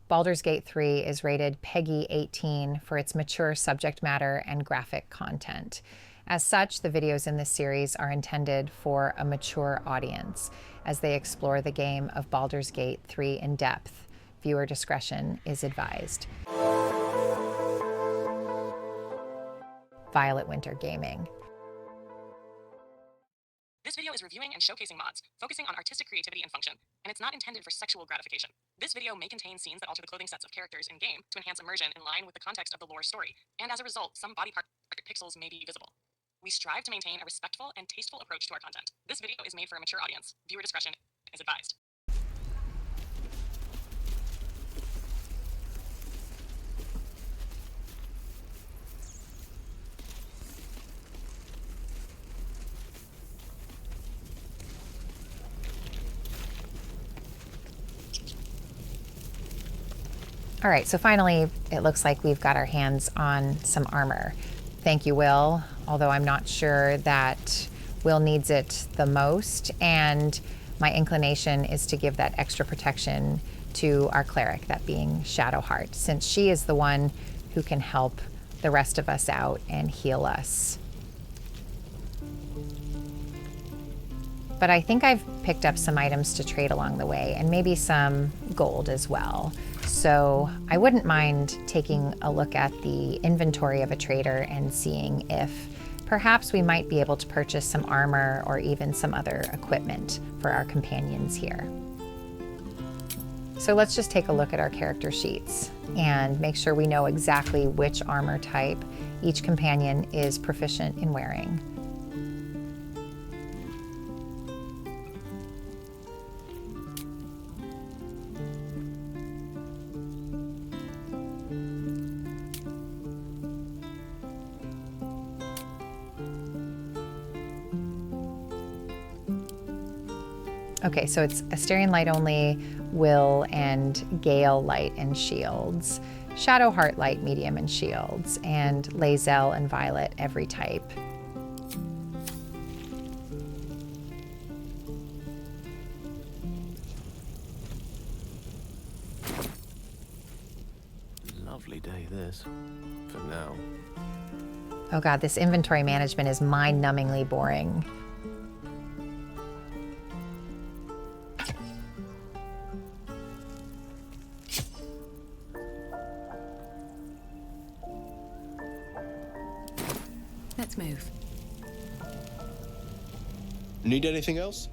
Baldur's Gate 3 is rated PEGI 18 for its mature subject matter and graphic content. As such, the videos in this series are intended for a mature audience as they explore the game of Baldur's Gate 3 in depth. Viewer discretion is advised. Violet Winter Gaming. This video is reviewing and showcasing mods, focusing on artistic creativity and function, and it's not intended for sexual gratification. This video may contain scenes that alter the clothing sets of characters in-game to enhance immersion in line with the context of the lore story, and as a result, some body part pixels may be visible. We strive to maintain a respectful and tasteful approach to our content. This video is made for a mature audience. Viewer discretion is advised. All right, so finally, it looks like we've got our hands on some armor. Thank you, Will, although I'm not sure that Will needs it the most, and my inclination is to give that extra protection to our cleric, that being Shadowheart, since she is the one who can help the rest of us out and heal us. But I think I've picked up some items to trade along the way, and maybe some gold as well. So I wouldn't mind taking a look at the inventory of a trader and seeing if perhaps we might be able to purchase some armor or even some other equipment for our companions here. So let's just take a look at our character sheets and make sure we know exactly which armor type each companion is proficient in wearing. Okay, so it's Astarion Light only, Will and Gale Light and Shields, Shadowheart Light, Medium and Shields, and lae'zel and Violet every type. Lovely day this, for now. Oh god, this inventory management is mind-numbingly boring. Let's move. Need anything else?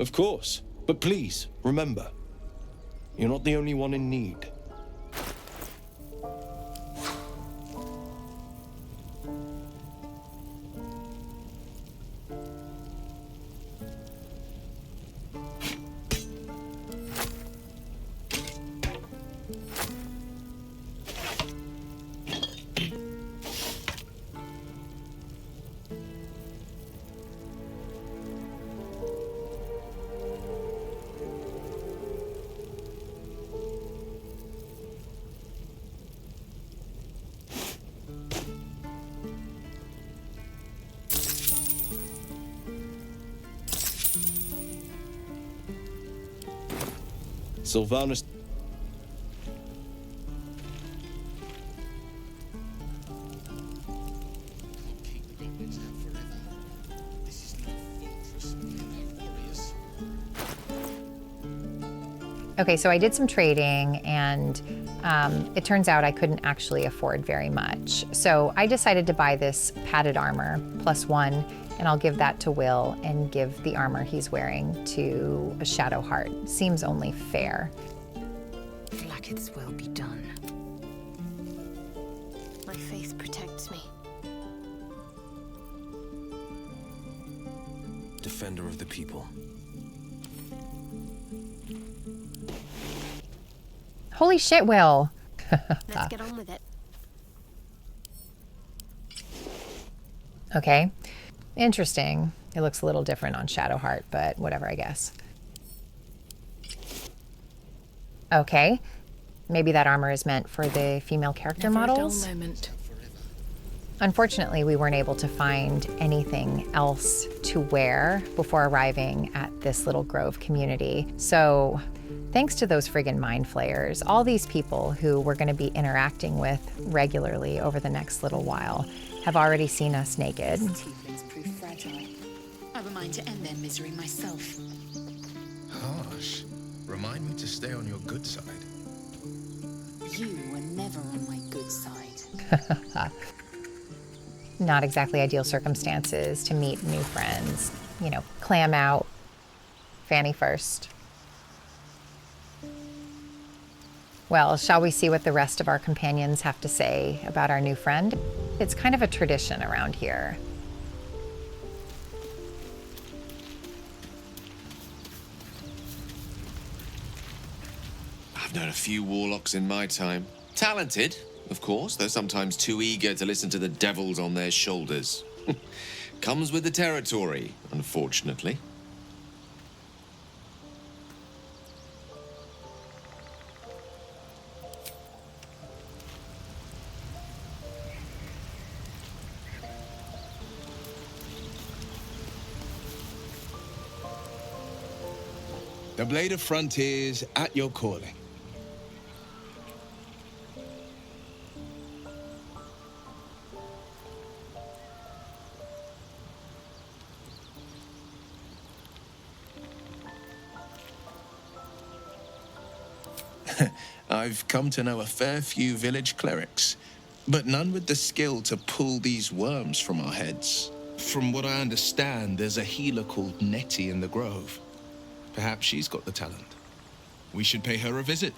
Of course, but please, remember, you're not the only one in need. Sylvanas. Okay, so I did some trading, and it turns out I couldn't actually afford very much. So I decided to buy this padded armor, +1, and I'll give that to Will and give the armor he's wearing to a Shadowheart. Seems only fair. Blacketh's will be done. My faith protects me. Defender of the people. Holy shit, Will! Let's get on with it. Okay, interesting. It looks a little different on Shadowheart, but whatever, I guess. Okay, maybe that armor is meant for the female character Never models. A dull moment. Unfortunately, we weren't able to find anything else to wear before arriving at this little grove community. So thanks to those friggin' mind flayers, all these people who we're going to be interacting with regularly over the next little while have already seen us naked. Tieflings prove fragile. I were mine to end their misery myself. Harsh. Remind me to stay on your good side. You were never on my good side. Not exactly ideal circumstances to meet new friends. You know, clam out, Fanny first. Well, shall we see what the rest of our companions have to say about our new friend? It's kind of a tradition around here. I've known a few warlocks in my time. Talented, of course, though sometimes too eager to listen to the devils on their shoulders. Comes with the territory, unfortunately. The Blade of Frontiers at your calling. I've come to know a fair few village clerics, but none with the skill to pull these worms from our heads. From what I understand, there's a healer called Nettie in the Grove. Perhaps she's got the talent. We should pay her a visit.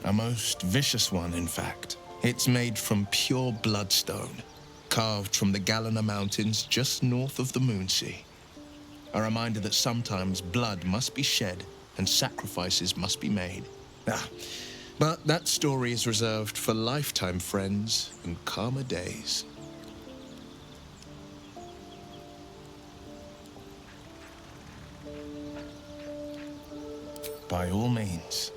A most vicious one, in fact. It's made from pure bloodstone, carved from the Galena Mountains just north of the Moonsea. A reminder that sometimes blood must be shed and sacrifices must be made. But that story is reserved for lifetime friends and calmer days. By all means.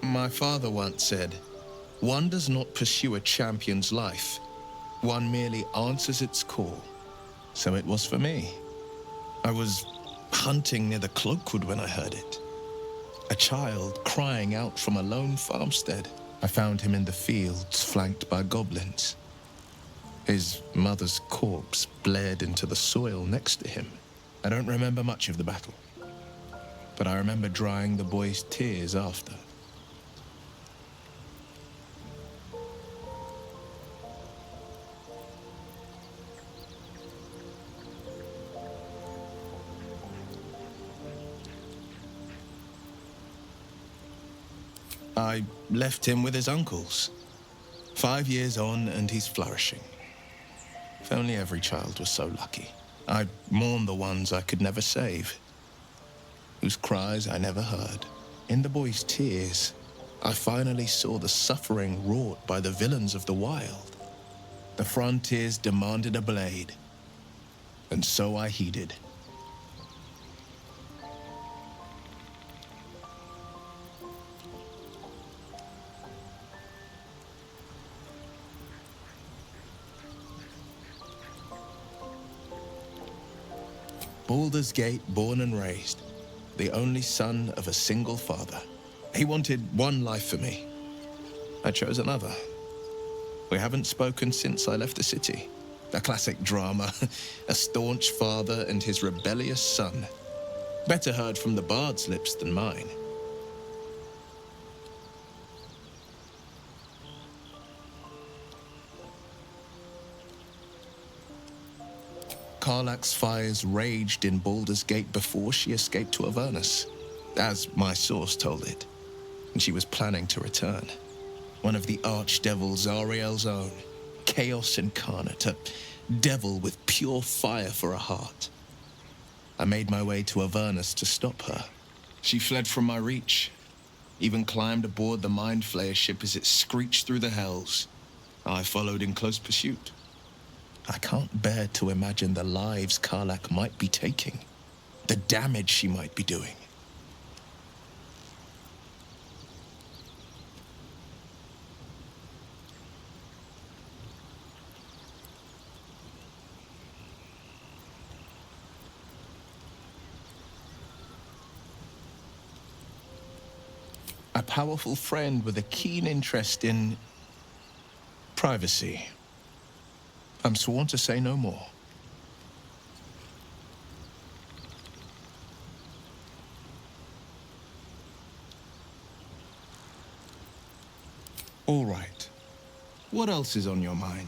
My father once said, "One does not pursue a champion's life. One merely answers its call." So it was for me. I was hunting near the Cloakwood when I heard it. A child crying out from a lone farmstead. I found him in the fields, flanked by goblins. His mother's corpse bled into the soil next to him. I don't remember much of the battle, but I remember drying the boy's tears after. I left him with his uncles. 5 years on, and he's flourishing. If only every child was so lucky. I mourn the ones I could never save, whose cries I never heard. In the boy's tears, I finally saw the suffering wrought by the villains of the wild. The frontiers demanded a blade, and so I heeded. Baldur's Gate, born and raised, the only son of a single father. He wanted one life for me. I chose another. We haven't spoken since I left the city. A classic drama, a staunch father and his rebellious son. Better heard from the bard's lips than mine. Karlach's fires raged in Baldur's Gate before she escaped to Avernus, as my source told it, and she was planning to return. One of the archdevils Zariel's own, chaos incarnate, a devil with pure fire for a heart. I made my way to Avernus to stop her. She fled from my reach, even climbed aboard the Mind Flayer ship as it screeched through the hells. I followed in close pursuit. I can't bear to imagine the lives Karlach might be taking. the damage she might be doing. A powerful friend with a keen interest in privacy. I'm sworn to say no more. All right. What else is on your mind?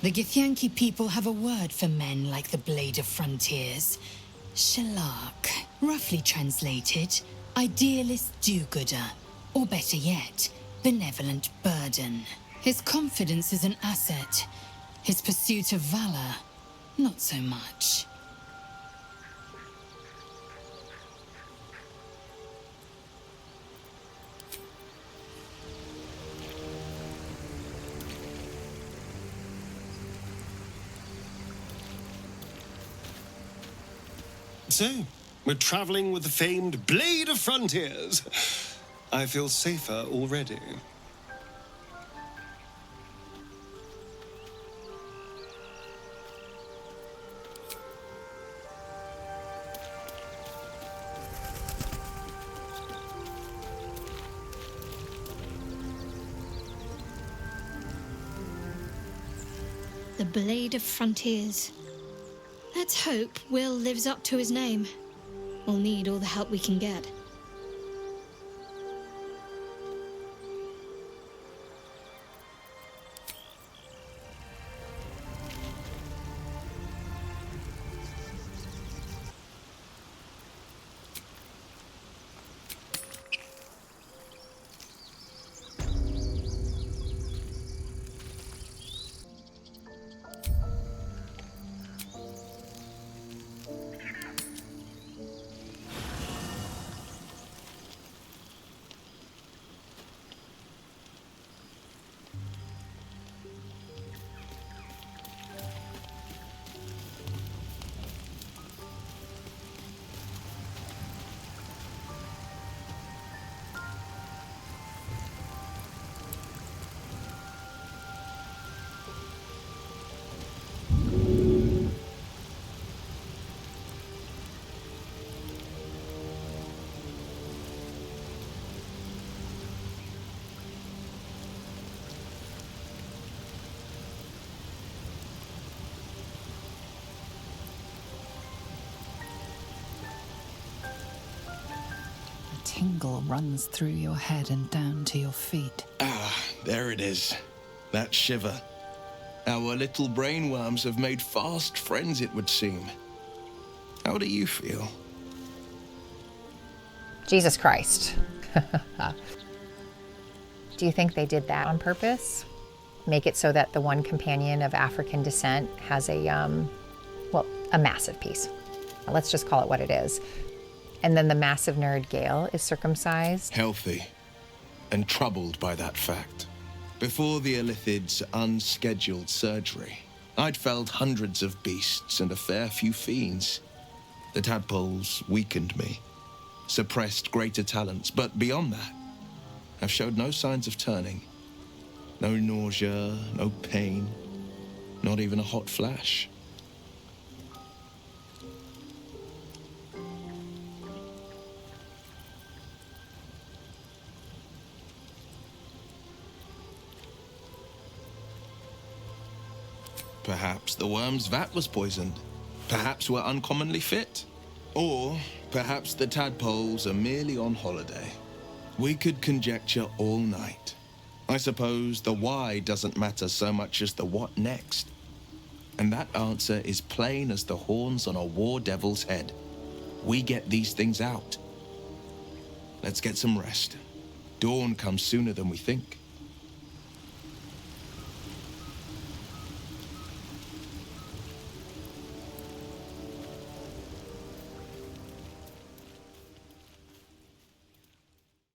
The Githyanki people have a word for men like the Blade of Frontiers. Shalak. Roughly translated, idealist do-gooder. Or better yet, benevolent burden. His confidence is an asset. His pursuit of valor, not so much. So, we're traveling with the famed Blade of Frontiers. I feel safer already. The Blade of Frontiers. Let's hope Will lives up to his name. We'll need all the help we can get. Tingle runs through your head and down to your feet. Ah, there it is. That shiver. Our little brainworms have made fast friends, it would seem. How do you feel? Jesus Christ. Do you think they did that on purpose? Make it so that the one companion of African descent has a massive piece. Let's just call it what it is. And then the massive nerd Gale is circumcised. Healthy and troubled by that fact. Before the Illithid's unscheduled surgery, I'd felled hundreds of beasts and a fair few fiends. The tadpoles weakened me, suppressed greater talents, but beyond that, I've showed no signs of turning. No nausea, no pain, not even a hot flash. Perhaps the worm's vat was poisoned. Perhaps we're uncommonly fit. Or perhaps the tadpoles are merely on holiday. We could conjecture all night. I suppose the why doesn't matter so much as the what next. And that answer is plain as the horns on a war devil's head. We get these things out. Let's get some rest. Dawn comes sooner than we think.